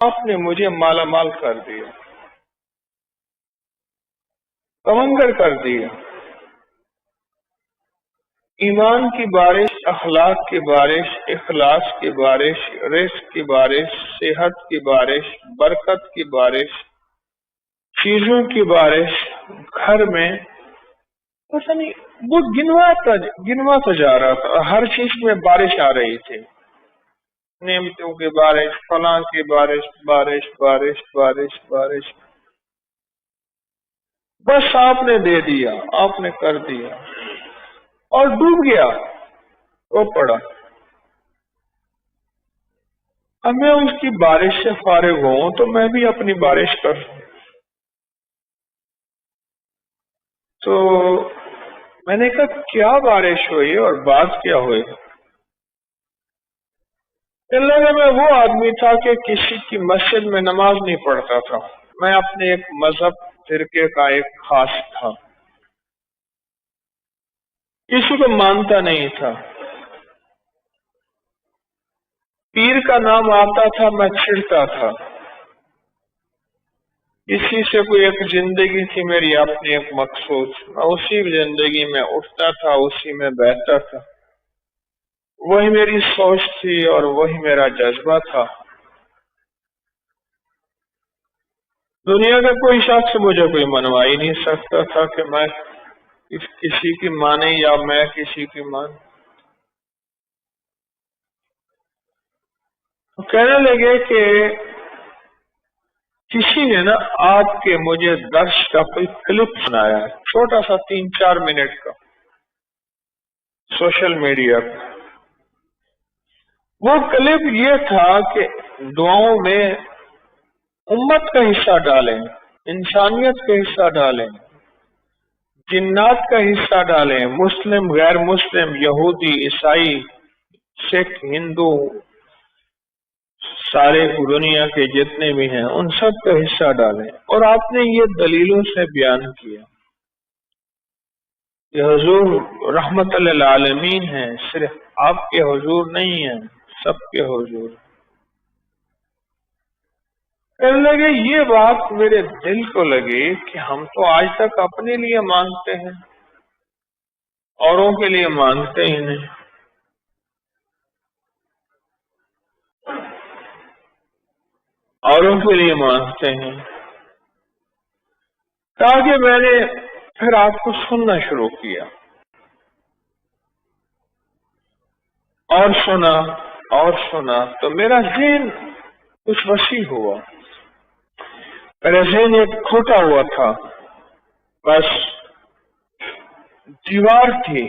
آپ نے مجھے مالا مال کر دیا، کمنگر کر دیا۔ ایمان کی بارش، اخلاق کی بارش، اخلاص کی بارش، رزق کی بارش، صحت کی بارش، برکت کی بارش، چیزوں کی بارش گھر میں پتہ نہیں وہ گنواتا جا رہا تھا، ہر چیز میں بارش آ رہی تھی، نعمتوں کی بارش، فلاں کی بارش، بارش بارش بارش بارش، بس آپ نے دے دیا، آپ نے کر دیا اور ڈوب گیا، وہ پڑا۔ اب میں اس کی بارش سے فارغ ہوں تو میں بھی اپنی بارش کروں۔ تو میں نے کہا کیا بارش ہوئی اور بات کیا ہوئی؟ اللہ میں وہ آدمی تھا کہ کسی کی مسجد میں نماز نہیں پڑھتا تھا، میں اپنے ایک مذہب فرقے کا ایک خاص تھا، کسی کو مانتا نہیں تھا، پیر کا نام آتا تھا میں چھڑتا تھا، اسی سے کوئی ایک زندگی تھی میری اپنی ایک مقصود، میں اسی زندگی میں اٹھتا تھا، اسی میں بیٹھتا تھا، وہی میری سوچ تھی اور وہی میرا جذبہ تھا۔ دنیا کا کوئی شخص مجھے کوئی منوا ہی نہیں سکتا تھا کہ میں کسی کی مانے یا میں کسی کی مان۔ تو کہنے لگے کہ کسی نے نا آپ کے مجھے درس کا کوئی کلپ سنایا ہے، چھوٹا سا 3-4 منٹ کا، سوشل میڈیا پہ۔ وہ کلپ یہ تھا کہ دعاؤں میں امت کا حصہ ڈالیں، انسانیت کا حصہ ڈالیں، جنات کا حصہ ڈالیں، مسلم، غیر مسلم، یہودی، عیسائی، سکھ، ہندو، سارے دنیا کے جتنے بھی ہیں ان سب کا حصہ ڈالیں۔ اور آپ نے یہ دلیلوں سے بیان کیا کہ حضور رحمت للعالمین ہیں، صرف آپ کے حضور نہیں ہیں، سب کے حضور۔ کہنے لگے یہ بات میرے دل کو لگی کہ ہم تو آج تک اپنے لیے مانگتے ہیں، اوروں کے لیے مانگتے ہی نہیں۔ اوروں کے لیے مانگتے ہیں۔ تاکہ میں نے پھر آپ کو سننا شروع کیا اور سنا اور سنا، تو میرا ذہن کچھ وسیع ہوا، میرا ذہن ایک کھوٹا ہوا تھا، بس دیوار تھی،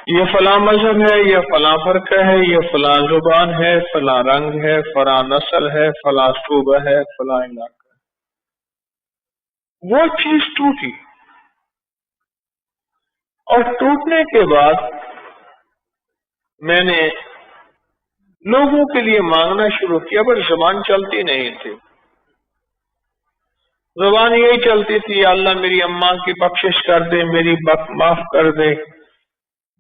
یہ فلاں مذہب ہے، یہ فلاں فرقہ ہے، یہ فلاں زبان ہے، فلاں رنگ ہے، فلاں نسل ہے، فلاں صوبہ ہے، فلاں علاقہ ہے۔ وہ چیز ٹوٹی، اور ٹوٹنے کے بعد میں نے لوگوں کے لیے مانگنا شروع کیا، پر زبان چلتی نہیں تھی، زبان یہی چلتی تھی اللہ میری اماں کی بخشش کر دے، میری معاف کر دے،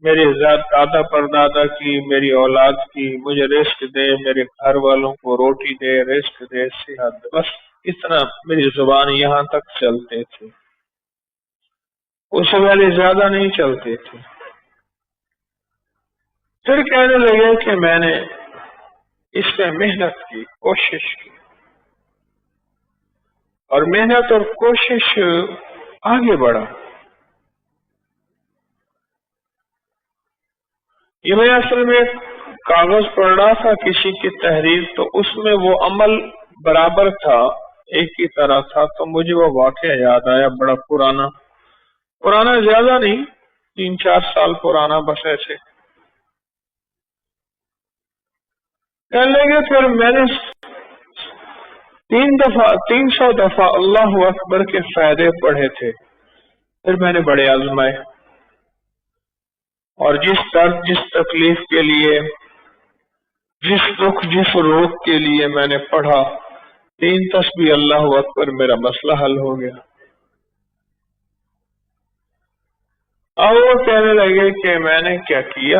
میرے دادا پردادا کی، میری اولاد کی، مجھے رزق دے، میرے گھر والوں کو روٹی دے، رزق دے، صحت دے، بس اتنا میری زبان یہاں تک چلتے تھے، اس سے پہلے زیادہ نہیں چلتے تھے۔ پھر کہنے لگے کہ میں نے اس میں محنت کی، کوشش کی، اور محنت اور کوشش آگے بڑھا۔ یہ میں اصل میں کاغذ پڑھ رہا تھا کسی کی تحریر، تو اس میں وہ عمل برابر تھا، ایک ہی طرح تھا، تو مجھے وہ واقعہ یاد آیا، بڑا پرانا زیادہ نہیں، 3-4 سال پرانا، بس ایسے کہنے لگے۔ پھر میں نے 300 دفعہ اللہ اکبر کے فائدے پڑھے تھے، پھر میں نے بڑے آزمائے، اور جس درد، جس تکلیف کے لیے، جس دکھ، جس روگ کے لیے میں نے پڑھا، 3 تسبیح اللہ اکبر، میرا مسئلہ حل ہو گیا۔ اور وہ کہنے لگے کہ میں نے کیا کیا،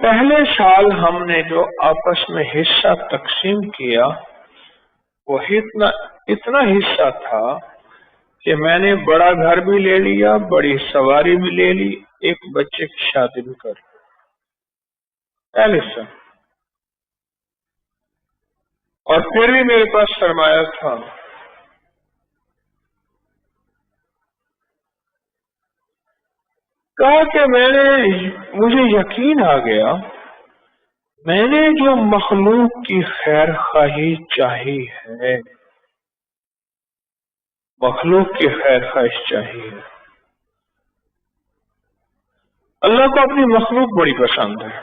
پہلے سال ہم نے جو آپس میں حصہ تقسیم کیا وہ اتنا حصہ تھا کہ میں نے بڑا گھر بھی لے لیا، بڑی سواری بھی لے لی، ایک بچے کی شادی بھی کر لی پہلے سال، اور پھر بھی میرے پاس سرمایہ تھا۔ کہا کہ مجھے یقین آ گیا، میں نے جو مخلوق کی خیر خواہی چاہی ہے، مخلوق کی خیر خواہش چاہیے، اللہ کو اپنی مخلوق بڑی پسند ہے۔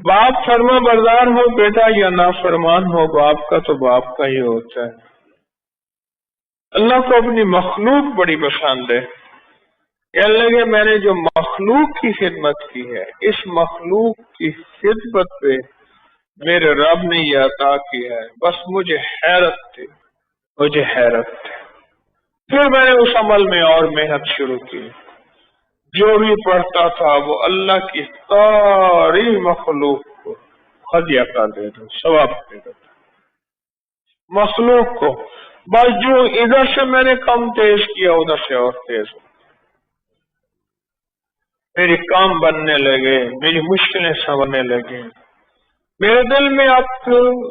باپ فرما بردار ہو بیٹا یا نافرمان ہو باپ کا تو باپ کا ہی ہوتا ہے۔ اللہ کو اپنی مخلوق بڑی پسند ہے۔ کہنے لگے میں نے جو مخلوق کی خدمت کی ہے، اس مخلوق کی خدمت پہ میرے رب نے یہ عطا کیا ہے، بس مجھے حیرت تھی۔ پھر میں نے اس عمل میں اور محنت شروع کی، جو بھی پڑھتا تھا وہ اللہ کی ساری مخلوق کو ہدیہ کر دیتا، ثواب دیتا تھا مخلوق کو۔ بس جو ادھر سے میں نے کم تیز کیا ادھر سے اور تیز ہو، میری کام بننے لگے، میری مشکلیں سنورنے لگے، میرے دل میں اب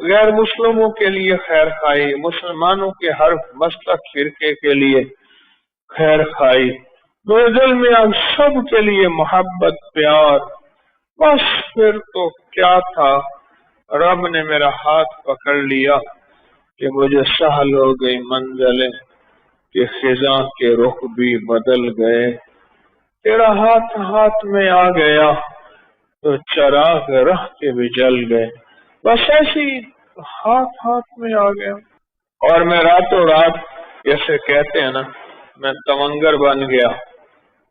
غیر مسلموں کے لیے خیر خواہی، مسلمانوں کے ہر مسلک فرقے کے لیے خیر خواہی، میرے دل میں اب سب کے لیے محبت پیار۔ بس پھر تو کیا تھا، رب نے میرا ہاتھ پکڑ لیا کہ مجھے سہل ہو گئی منزلیں کہ خزاں کے رخ بھی بدل گئے، تیرا ہاتھ میں آ گیا تو چراغ راہ کے بھی جل گئے۔ بس ایسی ہاتھ میں آ گیا، اور میں راتوں رات جیسے کہتے ہیں نا، میں تمنگر بن گیا،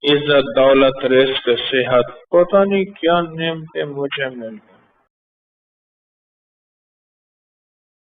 عزت دولت رزق صحت، پتہ نہیں کیا نعمتیں مجھے مل